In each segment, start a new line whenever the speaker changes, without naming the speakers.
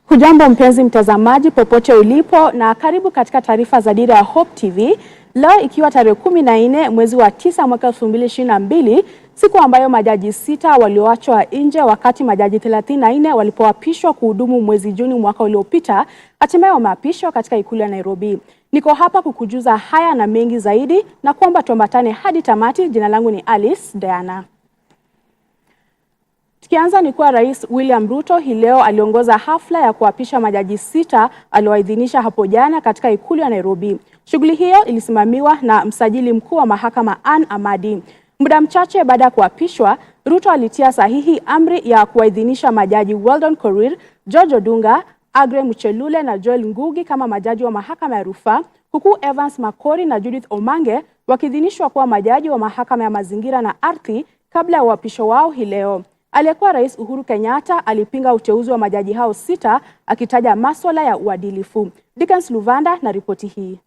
Hujambo mpenzi mtazamaji popote ulipo na karibu katika taarifa za Dira ya Hope TV. Leo ikiwa tarehe 14 mwezi wa 9 mwaka 2022, siku ambayo majaji 6 walioachwa nje wakati majaji 34 walipoapishwa kuhudumu mwezi Juni mwaka uliopita, hatimaye wameapishwa katika ikulu ya Nairobi. Niko hapa kukujuza haya na mengi zaidi na kuomba tuambatane hadi tamati. Jina langu ni Alice Diana. Tukianza ni kuwa Rais William Ruto hii leo aliongoza hafla ya kuapisha majaji 6 alioidhinisha hapo jana katika ikulu ya Nairobi. Shughuli hiyo ilisimamiwa na msajili mkuu wa mahakama Ann Amadi. Muda mchache baada ya kuapishwa, Ruto alitia sahihi amri ya kuwaidhinisha majaji Weldon Korir, George Odunga, Agre Muchelule na Joel Ngugi kama majaji wa mahakama ya rufaa, huku Evans Makori na Judith Omange wakiidhinishwa kuwa majaji wa mahakama ya mazingira na ardhi kabla ya uapisho wao hii leo. Aliyekuwa Rais Uhuru Kenyatta alipinga uteuzi wa majaji hao 6 akitaja masuala ya uadilifu. Dickens Luvanda na ripoti hii.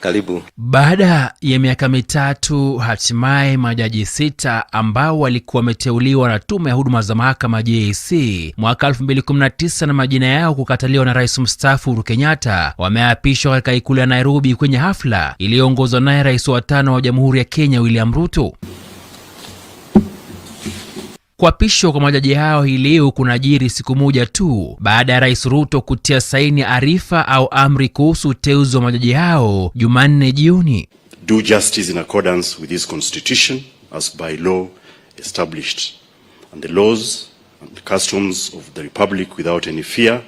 Karibu. Baada ya miaka mitatu, hatimaye majaji 6 ambao walikuwa wameteuliwa na tume ya huduma za mahakama JSC mwaka 2019 na majina yao kukataliwa na Rais mstaafu Uhuru Kenyatta, wameapishwa katika ikulu ya Nairobi kwenye hafla iliyoongozwa naye Rais wa 5 wa Jamhuri ya Kenya William Ruto. Kuapishwa kwa majaji hao hii leo kunajiri siku moja tu baada ya Rais Ruto kutia saini arifa au amri kuhusu uteuzi wa majaji hao Jumanne jioni.
Do justice in accordance with this constitution as by law established, and the laws and customs of the republic without any fear,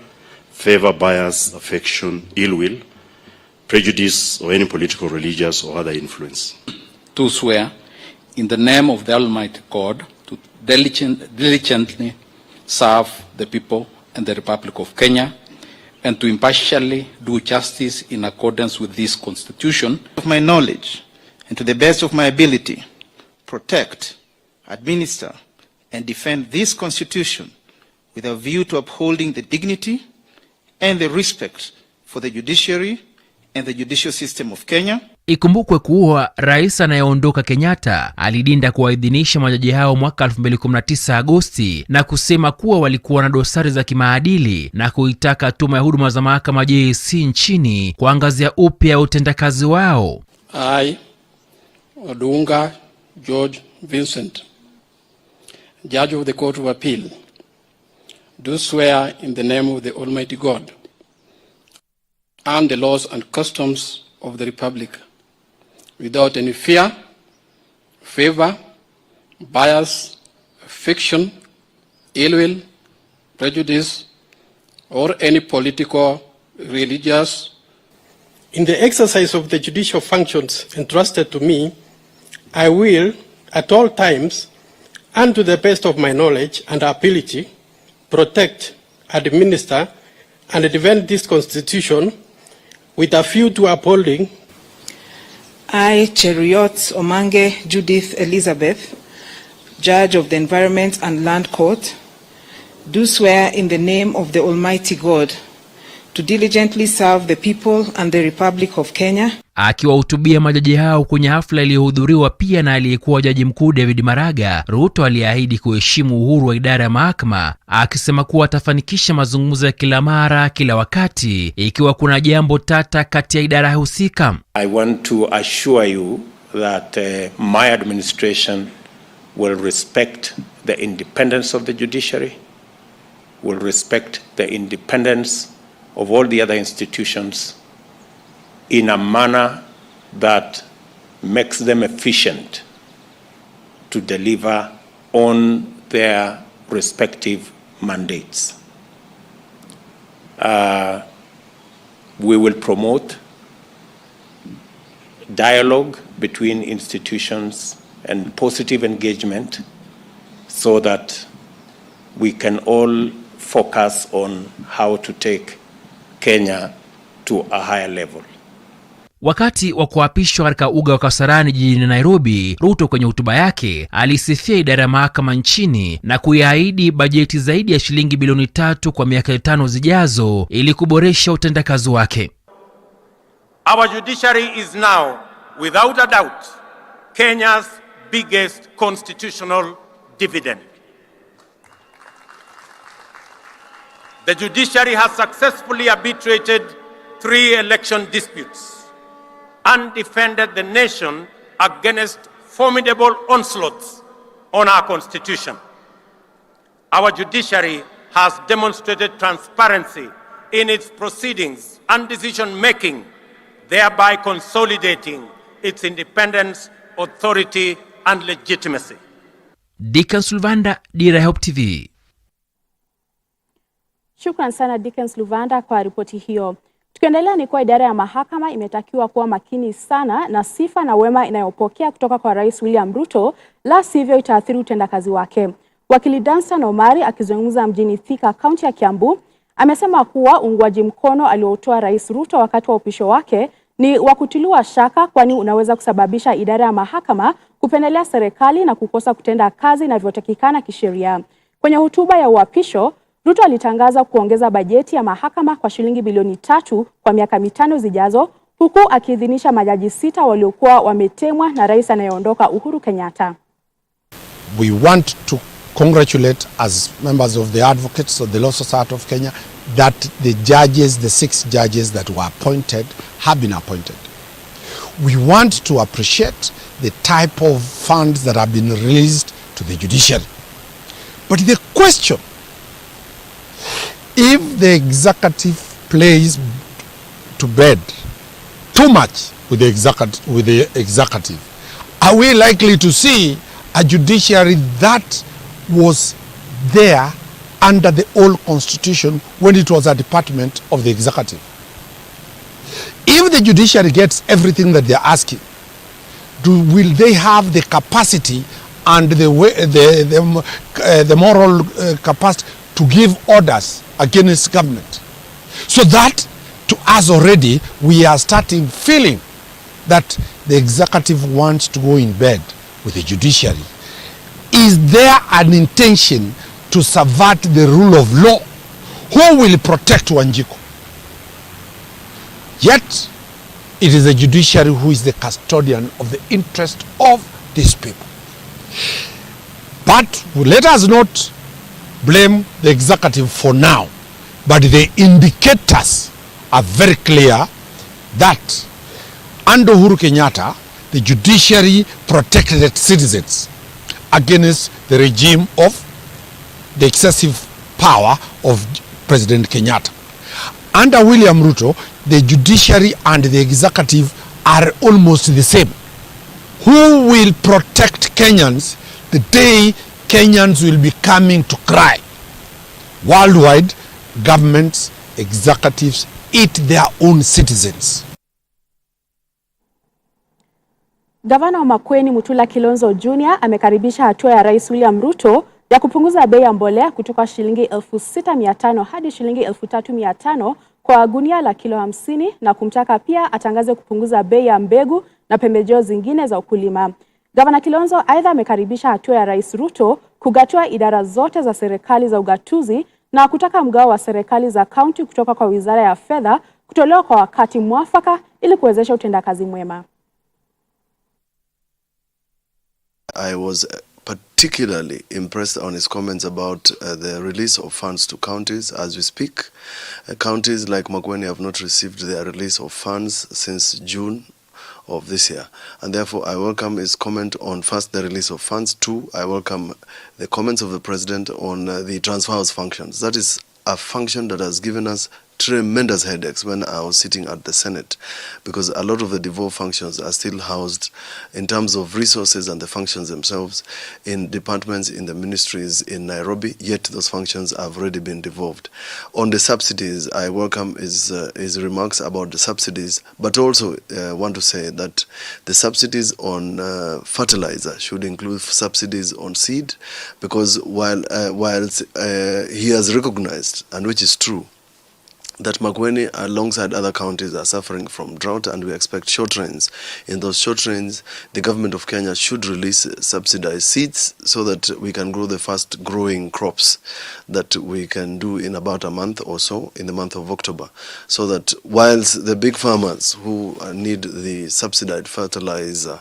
favor, bias, affection, ill will, prejudice or any political, religious or other influence.
To swear in the name of the Almighty God to diligently serve the people and the Republic of Kenya, and to impartially do justice in accordance with this constitution.
Of my knowledge and to the best of my ability, protect, administer and defend this constitution with a view to upholding the dignity and the respect for the judiciary and the judicial system of Kenya.
Ikumbukwe kuwa rais anayeondoka Kenyatta alidinda kuwaidhinisha majaji hao mwaka 2019 Agosti na kusema kuwa walikuwa na dosari za kimaadili na kuitaka tume ya huduma za mahakama JSC nchini kuangazia upya utendakazi wao.
I, Odunga George Vincent, Judge of the Court of Appeal, do swear in the name of the Almighty God and the laws and customs of the Republic, without any fear, favor, bias, affection, ill will, prejudice, or any political, religious.
In the exercise of the judicial functions entrusted to me, I will, at all times, and to the best of my knowledge and ability, protect, administer, and defend this Constitution with a view to upholding.
I, Cheriot Omange Judith Elizabeth, Judge of the Environment and Land Court, do swear in the name of the Almighty God to diligently serve the people and the Republic of Kenya.
Akiwahutubia majaji hao kwenye hafla iliyohudhuriwa pia na aliyekuwa jaji mkuu David Maraga, Ruto aliahidi kuheshimu uhuru wa idara ya mahakama, akisema kuwa atafanikisha mazungumzo ya kila mara kila wakati ikiwa kuna jambo tata kati ya idara husika.
I want to assure you that my administration will respect the independence of the judiciary, will respect the independence of all the other institutions in a manner that makes them efficient to deliver on their respective mandates. We will promote dialogue between institutions and positive engagement so that we can all focus on how to take Kenya to a higher level.
Wakati wa kuapishwa katika uga wa Kasarani jijini Nairobi, Ruto kwenye hotuba yake alisifia idara ya mahakama nchini na kuiahidi bajeti zaidi ya shilingi bilioni 3 kwa miaka 5 zijazo ili kuboresha utendakazi wake.
Our judiciary is now, without a doubt, Kenya's biggest constitutional dividend. The judiciary has successfully arbitrated 3 election disputes and defended the nation against formidable onslaughts on our constitution. Our judiciary has demonstrated transparency in its proceedings and decision-making, thereby consolidating its independence, authority, and legitimacy.
Dickens Luvanda, Dira Hope TV.
Shukran sana Dickens Luvanda kwa ripoti hiyo. Tukiendelea ni kwa idara ya mahakama imetakiwa kuwa makini sana na sifa na wema inayopokea kutoka kwa Rais William Ruto, la sivyo itaathiri utendakazi wake. Wakili Danstan Omari akizungumza mjini Thika, kaunti ya Kiambu, amesema kuwa uungwaji mkono aliotoa Rais Ruto wakati wa upisho wake ni wa kutiliwa shaka, kwani unaweza kusababisha idara ya mahakama kupendelea serikali na kukosa kutenda kazi inavyotakikana kisheria. Kwenye hotuba ya uapisho, Ruto alitangaza kuongeza bajeti ya mahakama kwa shilingi bilioni 3 kwa miaka 5 zijazo, huku akiidhinisha majaji 6 waliokuwa wametemwa na rais anayeondoka Uhuru Kenyatta.
We want to congratulate as members of the advocates of the Law Society of Kenya that the judges, the 6 judges that were appointed, have been appointed. We want to appreciate the type of funds that have been released to the judiciary. But the question, if the executive plays to bed too much with the executive, are we likely to see a judiciary that was there under the old constitution when it was a department of the executive? If the judiciary gets everything that they're asking, will they have the capacity and the moral capacity to give orders against government? So that, to us already, we are starting feeling that the executive wants to go in bed with the judiciary. Is there an intention to subvert the rule of law? Who will protect Wanjiku? Yet, it is the judiciary who is the custodian of the interest of these people. But let us not blame the executive for now, but the indicators are very clear that under Uhuru Kenyatta, the judiciary protected citizens against the regime of the excessive power of President Kenyatta. Under William Ruto, the judiciary and the executive are almost the same. Who will protect Kenyans the day Kenyans will be coming to cry? Worldwide, governments, executives eat their own citizens.
Gavana wa Makueni Mutula Kilonzo Jr. amekaribisha hatua ya Rais William Ruto ya kupunguza bei ya mbolea kutoka shilingi 6,500 hadi shilingi 3,500 kwa gunia la kilo 50, na kumtaka pia atangaze kupunguza bei ya mbegu na pembejeo zingine za ukulima. Gavana Kilonzo aidha amekaribisha hatua ya Rais Ruto kugatua idara zote za serikali za ugatuzi na kutaka mgao wa serikali za kaunti kutoka kwa Wizara ya Fedha kutolewa kwa wakati mwafaka ili kuwezesha utendakazi mwema.
I was particularly impressed on his comments about the release of funds to counties as we speak. Counties like Makueni have not received their release of funds since June of this year, and therefore I welcome his comment on first the release of funds. 2, I welcome the comments of the President on the transfer house functions. That is a function that has given us tremendous headaches when I was sitting at the Senate, because a lot of the devolved functions are still housed in terms of resources and the functions themselves in departments in the ministries in Nairobi, yet those functions have already been devolved. On the subsidies, I welcome his remarks about the subsidies, but also want to say that the subsidies on fertilizer should include subsidies on seed, because whilst he has recognized, and which is true, that Makueni, alongside other counties, are suffering from drought, and we expect short rains. In those short rains, the government of Kenya should release subsidized seeds so that we can grow the fast growing crops that we can do in about a month or so, in the month of October, so that whilst the big farmers who need the subsidized fertilizer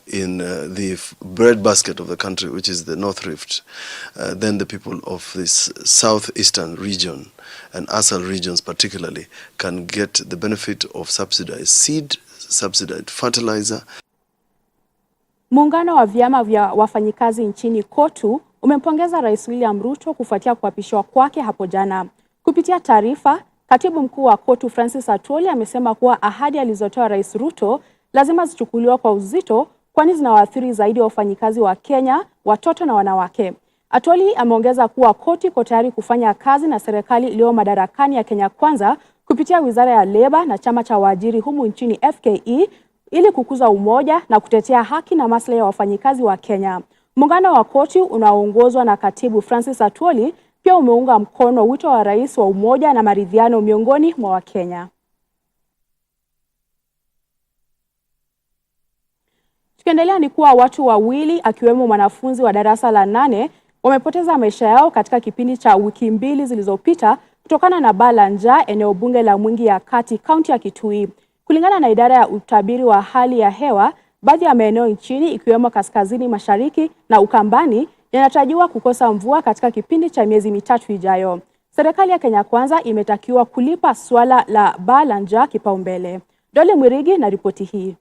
in the bread basket of the country, which is the North Rift, then the people of this southeastern region and ASAL regions particularly can get the benefit of subsidized seed, subsidized fertilizer.
Muungano wa vyama vya wafanyikazi nchini KOTU umempongeza Rais William Ruto kufuatia kuapishwa kwake hapo jana. Kupitia taarifa, Katibu Mkuu wa KOTU Francis Atwoli amesema kuwa ahadi alizotoa Rais Ruto lazima zichukuliwe kwa uzito, kwani zinawaathiri zaidi wafanyikazi wa Kenya, watoto na wanawake. Atwoli ameongeza kuwa koti iko tayari kufanya kazi na serikali iliyo madarakani ya Kenya Kwanza kupitia Wizara ya Leba na chama cha waajiri humu nchini FKE ili kukuza umoja na kutetea haki na maslahi ya wafanyikazi wa Kenya. Muungano wa koti unaoongozwa na Katibu Francis Atwoli pia umeunga mkono wito wa Rais wa umoja na maridhiano miongoni mwa Wakenya. Tukiendelea ni kuwa watu wawili akiwemo mwanafunzi wa darasa la 8 wamepoteza maisha yao katika kipindi cha wiki 2 zilizopita kutokana na baa la njaa eneo bunge la Mwingi ya Kati, kaunti ya Kitui. Kulingana na idara ya utabiri wa hali ya hewa, baadhi ya maeneo nchini ikiwemo kaskazini mashariki na Ukambani yanatarajiwa kukosa mvua katika kipindi cha miezi 3 ijayo. Serikali ya Kenya Kwanza imetakiwa kulipa swala la baa la njaa kipaumbele. Dole Mwirigi na ripoti hii.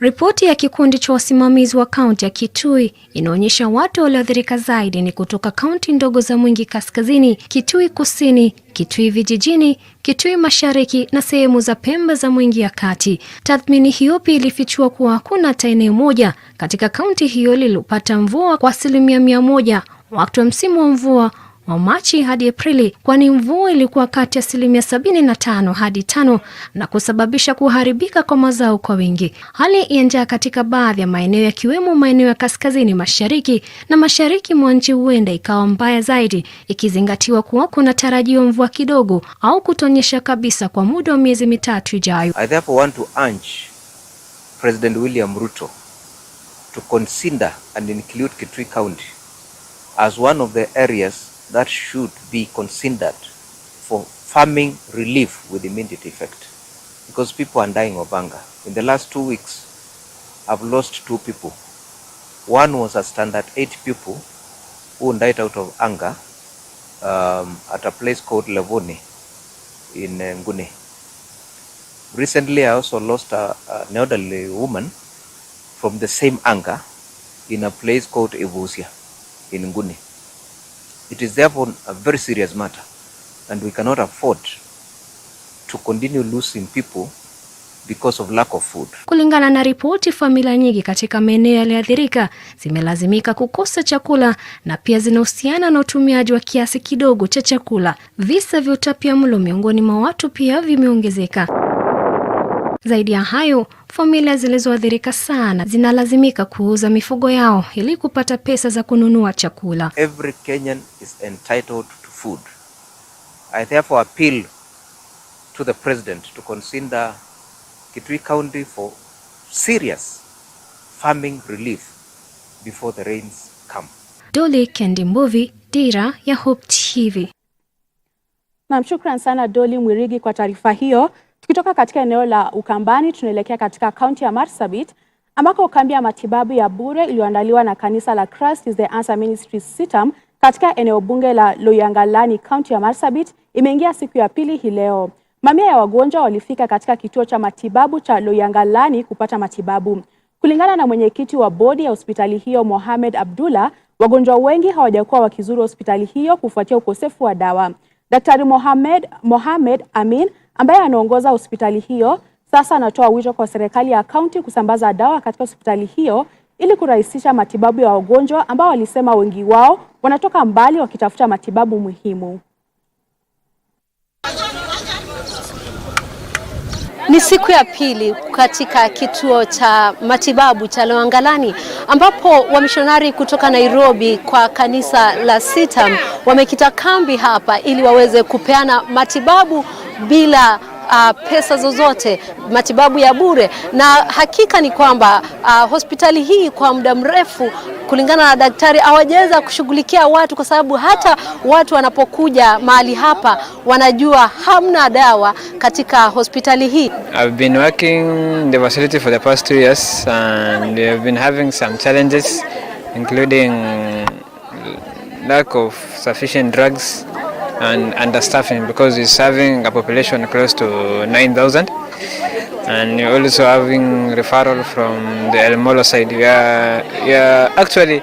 Ripoti ya kikundi cha wasimamizi wa kaunti ya Kitui inaonyesha watu walioathirika zaidi ni kutoka kaunti ndogo za Mwingi Kaskazini, Kitui Kusini, Kitui Vijijini, Kitui Mashariki na sehemu za pembe za Mwingi ya Kati. Tathmini hiyo pia ilifichua kuwa hakuna hata eneo moja katika kaunti hiyo lililopata mvua kwa 100% wakati wa msimu wa mvua wa Machi hadi Aprili, kwani mvua ilikuwa kati ya 75% hadi 5 na kusababisha kuharibika kwa mazao kwa wingi. Hali ya njaa katika baadhi ya maeneo yakiwemo maeneo ya kaskazini mashariki na mashariki mwa nchi huenda ikawa mbaya zaidi, ikizingatiwa kuwa kuna tarajio mvua kidogo au kutonyesha kabisa kwa muda wa miezi 3 ijayo.
I therefore want to urge President William Ruto to consider and include Kitui County as one of the areas that should be considered for farming relief with immediate effect, because people are dying of hunger. In the last 2 weeks, I've lost 2 people. One was a standard 8 pupil who died out of hunger at a place called Levone in Ngune. Recently, I also lost an elderly woman from the same hunger in a place called Evusia in Ngune. It is therefore a very serious matter, and we cannot afford to continue losing people because of lack of food.
Kulingana na ripoti, familia nyingi katika maeneo yaliyoathirika zimelazimika kukosa chakula na pia zinahusiana na utumiaji wa kiasi kidogo cha chakula. Visa vya utapiamlo miongoni mwa watu pia vimeongezeka. Zaidi ya hayo, familia zilizoathirika sana zinalazimika kuuza mifugo yao ili kupata pesa za kununua chakula.
Every Kenyan is entitled to food. I therefore appeal to the President to consider Kitui County for serious farming relief before the rains come.
Dole Kendi Mbovi, Dira ya Hope TV.
Na shukran sana Dole Mwirigi kwa taarifa hiyo. Tukitoka katika eneo la Ukambani tunaelekea katika kaunti ya Marsabit ambako kambi ya matibabu ya bure iliyoandaliwa na kanisa la Christ is the Answer Ministries Sitam katika eneo bunge la Loyangalani, kaunti ya Marsabit imeingia siku ya pili hii leo. Mamia ya wagonjwa walifika katika kituo cha matibabu cha Loyangalani kupata matibabu. Kulingana na mwenyekiti wa bodi ya hospitali hiyo Mohamed Abdullah, wagonjwa wengi hawajakuwa wakizuru hospitali hiyo kufuatia ukosefu wa dawa. Daktari Mohamed Amin ambaye anaongoza hospitali hiyo sasa anatoa wito kwa serikali ya kaunti kusambaza dawa katika hospitali hiyo ili kurahisisha matibabu ya wagonjwa ambao walisema wengi wao wanatoka mbali wakitafuta matibabu muhimu.
Ni siku ya pili katika kituo cha matibabu cha Loangalani ambapo wamishonari kutoka Nairobi kwa kanisa la Septemba wamekita kambi hapa ili waweze kupeana matibabu bila pesa zozote, matibabu ya bure. Na hakika ni kwamba hospitali hii kwa muda mrefu kulingana na daktari hawajaweza kushughulikia watu, kwa sababu hata watu wanapokuja mahali hapa wanajua hamna dawa katika hospitali hii.
I've been working in the facility for the past 2 years and we have been having some challenges including lack of sufficient drugs and understaffing, because it's having a population close to 9,000, and you're also having referral from the El Molo side. We are actually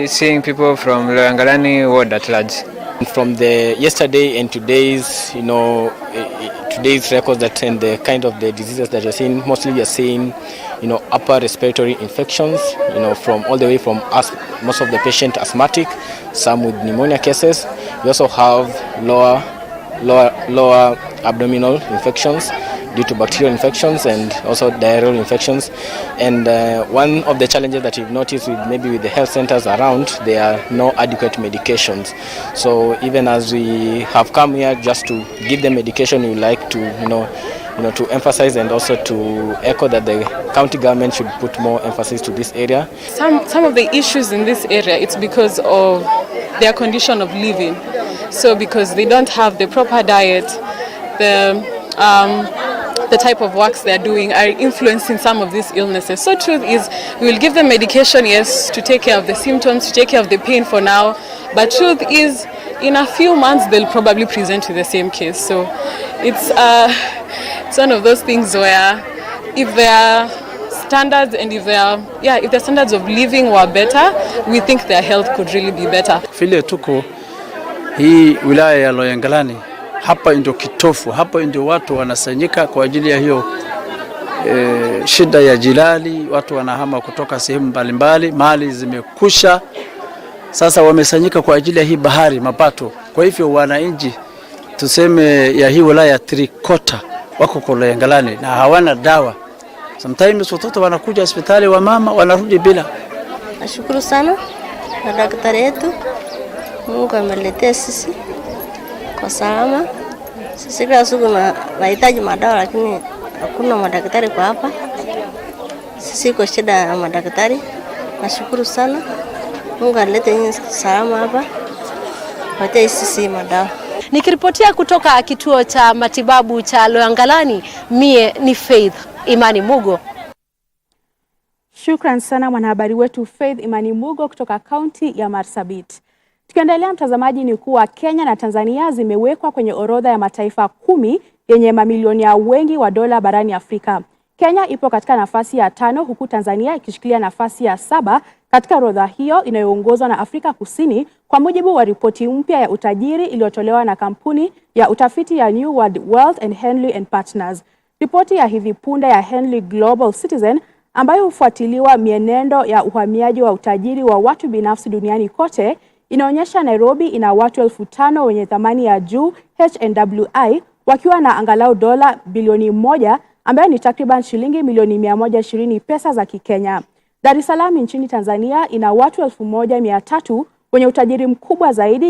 seeing people from Loangalani ward at large.
From the yesterday and today's, today's records that and the kind of the diseases that you're seeing, mostly you're seeing, upper respiratory infections, from all the way from most of the patient asthmatic, some with pneumonia cases. We also have lower abdominal infections due to bacterial infections and also diarrheal infections. And one of the challenges that we've noticed with the health centers around, there are no adequate medications. So even as we have come here just to give them medication, we would like to, to emphasize and also to echo that the county government should put more emphasis to this area.
Some of the issues in this area, it's because of their condition of living. So because they don't have the proper diet, the type of works they're doing are influencing some of these illnesses. So truth is, we will give them medication, yes, to take care of the symptoms, to take care of the pain for now. But truth is, in a few months, they'll probably present with the same case. So it's one of those things where if their standards and if their standards of living were better, we think their health could really be better.
Vile tuko hii wilaya ya Loangalani, hapa ndio kitofu, hapa ndio watu wanasanyika kwa ajili ya hiyo shida ya jilali. Watu wanahama kutoka sehemu mbalimbali, mali zimekusha, sasa wamesanyika kwa ajili ya hii bahari mapato. Kwa hivyo wananchi tuseme ya hii wilaya 3/4 wako kwa Loangalani na hawana dawa. Sometimes watoto wanakuja hospitali wa mama wanarudi bila.
Nashukuru sana na daktari yetu, Mungu ameletea sisi kwa salama. Sisi kila siku nahitaji madawa lakini hakuna madaktari kwa hapa. Sisi kwa shida ya madaktari. Nashukuru sana. Mungu alete salama hapa. Watie sisi madawa.
Nikiripotia kutoka kituo cha matibabu cha Loangalani, mie ni Faith Imani Mugo.
Shukran sana mwanahabari wetu Faith Imani Mugo kutoka kaunti ya Marsabit. Tukiendelea mtazamaji, ni kuwa Kenya na Tanzania zimewekwa kwenye orodha ya mataifa 10 yenye mamilionia wengi wa dola barani Afrika. Kenya ipo katika nafasi ya 5 huku Tanzania ikishikilia nafasi ya 7 katika orodha hiyo inayoongozwa na Afrika Kusini, kwa mujibu wa ripoti mpya ya utajiri iliyotolewa na kampuni ya utafiti ya New World Wealth and Henley and Partners. Ripoti ya hivi punde ya Henley Global Citizen ambayo hufuatiliwa mienendo ya uhamiaji wa utajiri wa watu binafsi duniani kote inaonyesha Nairobi ina watu 5,000 wenye thamani ya juu HNWI wakiwa na angalau dola bilioni 1 ambayo ni takriban shilingi milioni 120 pesa za Kikenya. Dar es Salaam nchini Tanzania ina watu 1,300 wenye utajiri mkubwa zaidi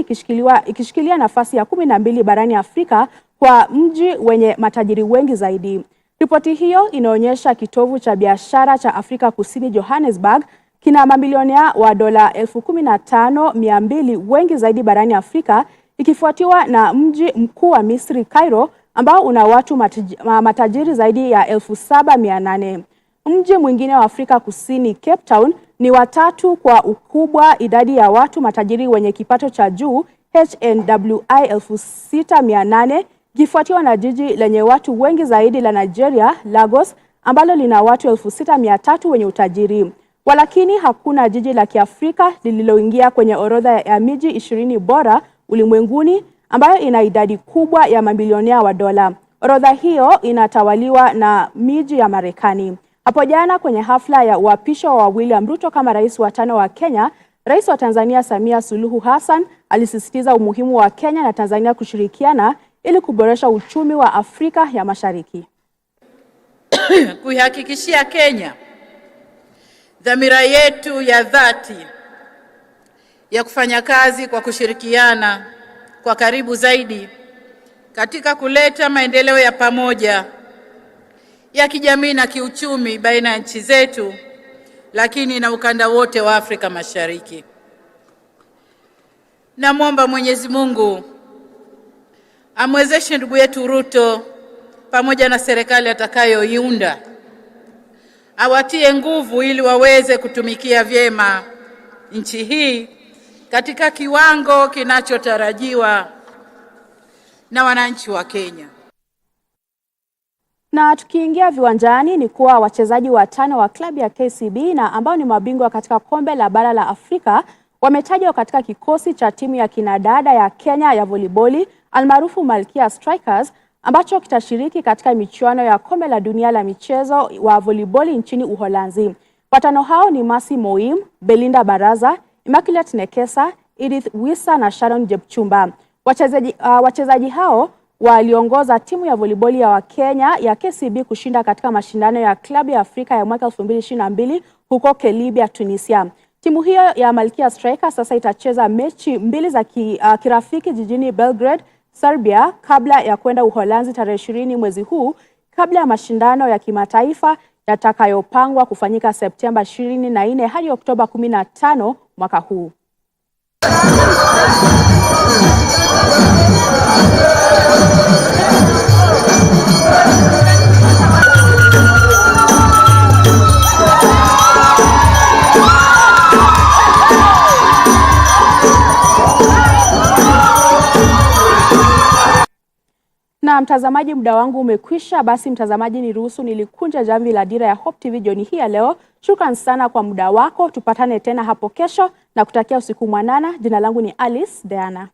ikishikilia nafasi ya 12 barani Afrika kwa mji wenye matajiri wengi zaidi. Ripoti hiyo inaonyesha kitovu cha biashara cha Afrika Kusini Johannesburg kina mamilionea wa dola 15,200 wengi zaidi barani Afrika, ikifuatiwa na mji mkuu wa Misri Cairo ambao una watu matajiri zaidi ya 7,800. Mji mwingine wa Afrika Kusini Cape Town ni watatu kwa ukubwa idadi ya watu matajiri wenye kipato cha juu HNWI 6,800, ikifuatiwa na jiji lenye watu wengi zaidi la Nigeria Lagos ambalo lina watu 6,300 wenye utajiri. Walakini hakuna jiji la Kiafrika lililoingia kwenye orodha ya miji 20 bora ulimwenguni ambayo ina idadi kubwa ya mamilionea wa dola. Orodha hiyo inatawaliwa na miji ya Marekani. Hapo jana kwenye hafla ya uapisho wa William Ruto kama rais wa 5 wa Kenya, Rais wa Tanzania Samia Suluhu Hassan alisisitiza umuhimu wa Kenya na Tanzania kushirikiana ili kuboresha uchumi wa Afrika ya Mashariki.
Kuihakikishia Kenya dhamira yetu ya dhati ya kufanya kazi kwa kushirikiana kwa karibu zaidi katika kuleta maendeleo ya pamoja ya kijamii na kiuchumi baina ya nchi zetu, lakini na ukanda wote wa Afrika Mashariki. Namwomba Mwenyezi Mungu amwezeshe ndugu yetu Ruto pamoja na serikali atakayoiunda, awatie nguvu ili waweze kutumikia vyema nchi hii katika kiwango kinachotarajiwa na wananchi wa Kenya.
Na tukiingia viwanjani ni kuwa wachezaji 5 wa klabu ya KCB na ambao ni mabingwa katika kombe la bara la Afrika wametajwa katika kikosi cha timu ya kinadada ya Kenya ya volleyball almaarufu Malkia Strikers ambacho kitashiriki katika michuano ya kombe la dunia la michezo wa volleyball nchini Uholanzi. 5 hao ni Mercy Moim, Belinda Baraza, Immaculate Nekesa, Edith Wisa na Sharon Jepchumba. Wachezaji hao waliongoza timu ya volleyball ya Wakenya ya KCB kushinda katika mashindano ya klabu ya Afrika ya mwaka 2022 huko Kelibia, Tunisia. Timu hiyo ya Malkia Strikers sasa itacheza mechi 2 za kirafiki jijini Belgrade, Serbia kabla ya kwenda Uholanzi tarehe 20 mwezi huu kabla ya mashindano ya kimataifa yatakayopangwa kufanyika Septemba 24 hadi Oktoba 15 mwaka huu. Na mtazamaji, muda wangu umekwisha. Basi mtazamaji, niruhusu nilikunja jamvi la Dira ya Hope TV jioni hii ya leo. Shukran sana kwa muda wako. Tupatane tena hapo kesho na kutakia usiku mwanana. Jina langu ni Alice Diana.